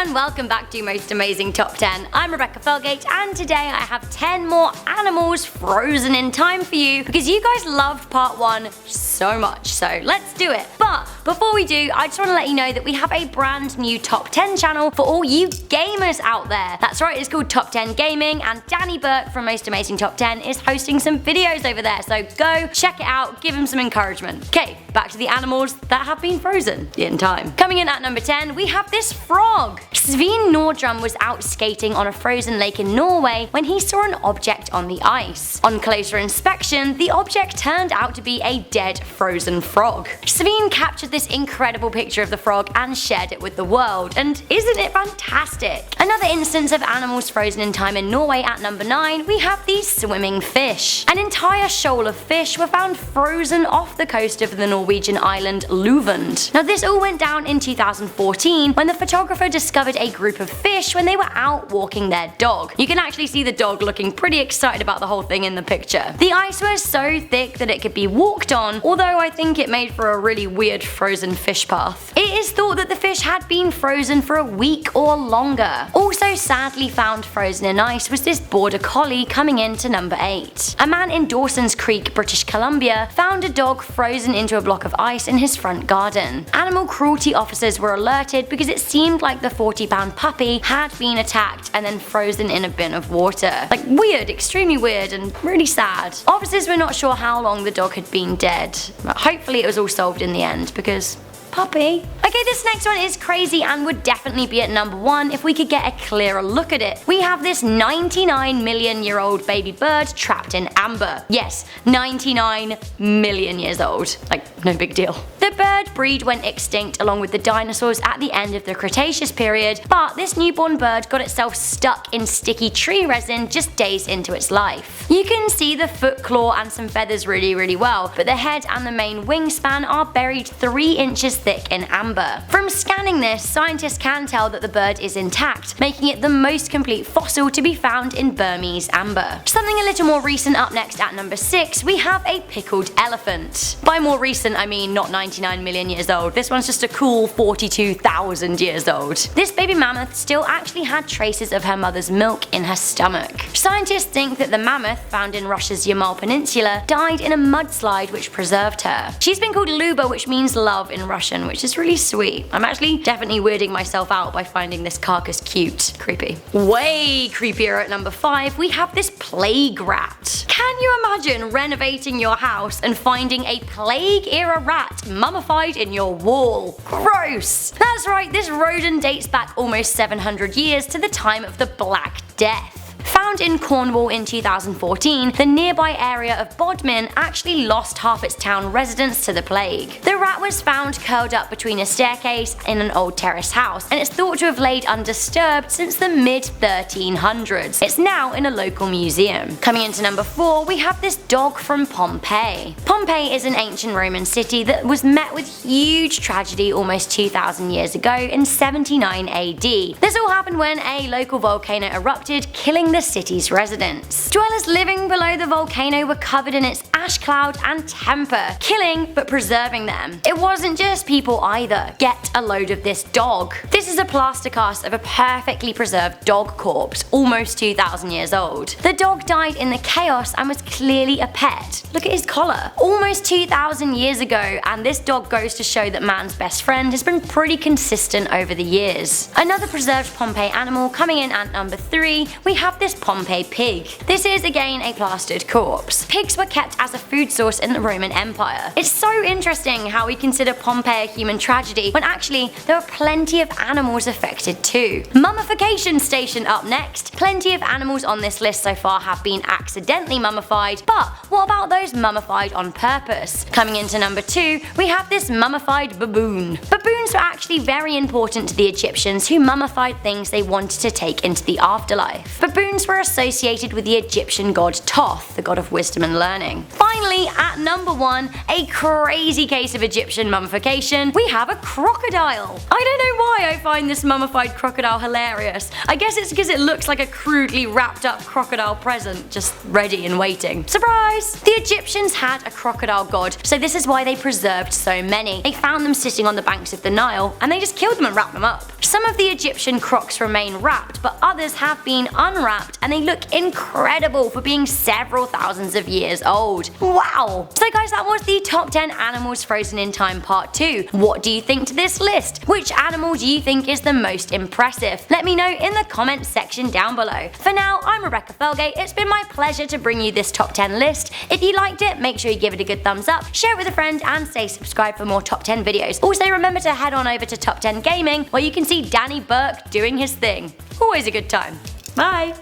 and welcome back to Most Amazing Top 10. I'm Rebecca Felgate, and today I have 10 more animals frozen in time for you because you guys loved part 1 so much, so let's do it. But before we do, I just want to let you know that we have a brand new Top 10 channel for all you gamers out there. That's right, it's called Top 10 Gaming, and Danny Burke from Most Amazing Top 10 is hosting some videos over there, so go check it out, give him some encouragement. Okay, back to the animals that have been frozen in time. Coming in at number 10, we have this frog. Svein Nordrum was out skating on a frozen lake in Norway when he saw an object on the ice. On closer inspection, the object turned out to be a dead frozen frog. Svein captured this incredible picture of the frog and shared it with the world, and isn't it fantastic? Another instance of animals frozen in time in Norway at number 9, we have these swimming fish. An entire shoal of fish were found frozen off the coast of the Norwegian island Luvund. Now this all went down in 2014 when the photographer discovered a group of fish when they were out walking their dog. You can actually see the dog looking pretty excited about the whole thing in the picture. The ice was so thick that it could be walked on, although I think it made for a really weird frozen fish path. It is thought that the fish had been frozen for a week or longer. Also sadly found frozen in ice was this border collie, coming in to number 8. A man in Dawson's Creek, British Columbia, found a dog frozen into a block of ice in his front garden. Animal cruelty officers were alerted because it seemed like the 40-pound puppy had been attacked and then frozen in a bin of water. Like, weird, extremely weird and really sad. Officers were not sure how long the dog had been dead, but hopefully it was all solved in the end because puppy. Okay, this next one is crazy and would definitely be at number 1 if we could get a clearer look at it. We have this 99-million-year-old baby bird trapped in amber. Yes, 99 million years old. Like, no big deal. The bird breed went extinct along with the dinosaurs at the end of the Cretaceous period, but this newborn bird got itself stuck in sticky tree resin just days into its life. You can see the foot, claw and some feathers really well, but the head and the main wingspan are buried 3 inches thick in amber. From scanning this, scientists can tell that the bird is intact, making it the most complete fossil to be found in Burmese amber. Something a little more recent up next at number 6, we have a pickled elephant. By more recent, I mean not 99 million years old, this one's just a cool 42,000 years old. This baby mammoth still actually had traces of her mother's milk in her stomach. Scientists think that the mammoth, found in Russia's Yamal Peninsula, died in a mudslide which preserved her. She's been called Luba, which means love in Russian, which is really sweet. I'm actually definitely weirding myself out by finding this carcass cute. Creepy. Way creepier at number 5, we have this plague rat. Can you imagine renovating your house and finding a plague-era rat mummified in your wall? Gross! That's right, this rodent dates back almost 700 years to the time of the Black Death. Found in Cornwall in 2014, the nearby area of Bodmin actually lost half its town residents to the plague. The rat was found curled up between a staircase in an old terrace house, and it's thought to have laid undisturbed since the mid-1300s. It's now in a local museum. Coming into number 4, we have this dog from Pompeii. Pompeii is an ancient Roman city that was met with huge tragedy almost 2,000 years ago in 79 AD. This all happened when a local volcano erupted, killing the city's residents. Dwellers living below the volcano were covered in its ash cloud and temper, killing but preserving them. It wasn't just people either. Get a load of this dog. This is a plaster cast of a perfectly preserved dog corpse, almost 2,000 years old. The dog died in the chaos and was clearly a pet. Look at his collar. Almost 2,000 years ago, and this dog goes to show that man's best friend has been pretty consistent over the years. Another preserved Pompeii animal coming in at number 3, we have this Pompeii pig. This is again a plastered corpse. Pigs were kept as a food source in the Roman Empire. It's so interesting how we consider Pompeii a human tragedy when actually there were plenty of animals affected too. Mummification station up next. Plenty of animals on this list so far have been accidentally mummified, but what about those mummified on purpose? Coming into number 2, we have this mummified baboon. Baboons were actually very important to the Egyptians, who mummified things they wanted to take into the afterlife. Baboons were associated with the Egyptian god Thoth, the god of wisdom and learning. Finally, at number 1, a crazy case of Egyptian mummification, we have a crocodile. I don't know why I find this mummified crocodile hilarious. I guess it's because it looks like a crudely wrapped up crocodile present, just ready and waiting. Surprise! The Egyptians had a crocodile god, so this is why they preserved so many. They found them sitting on the banks of the Nile, and they just killed them and wrapped them up. Some of the Egyptian crocs remain wrapped, but others have been unwrapped, and they look incredible for being several thousands of years old. Wow! So guys, that was the top 10 animals frozen in time part 2. What do you think to this list? Which animal do you think is the most impressive? Let me know in the comments section down below. For now, I'm Rebecca Felgate. It's been my pleasure to bring you this top 10 list. If you liked it, make sure you give it a good thumbs up, share it with a friend, and stay subscribed for more top 10 videos. Also, remember to head on over to Top 10 Gaming, where you can see Danny Burke doing his thing. Always a good time. Bye!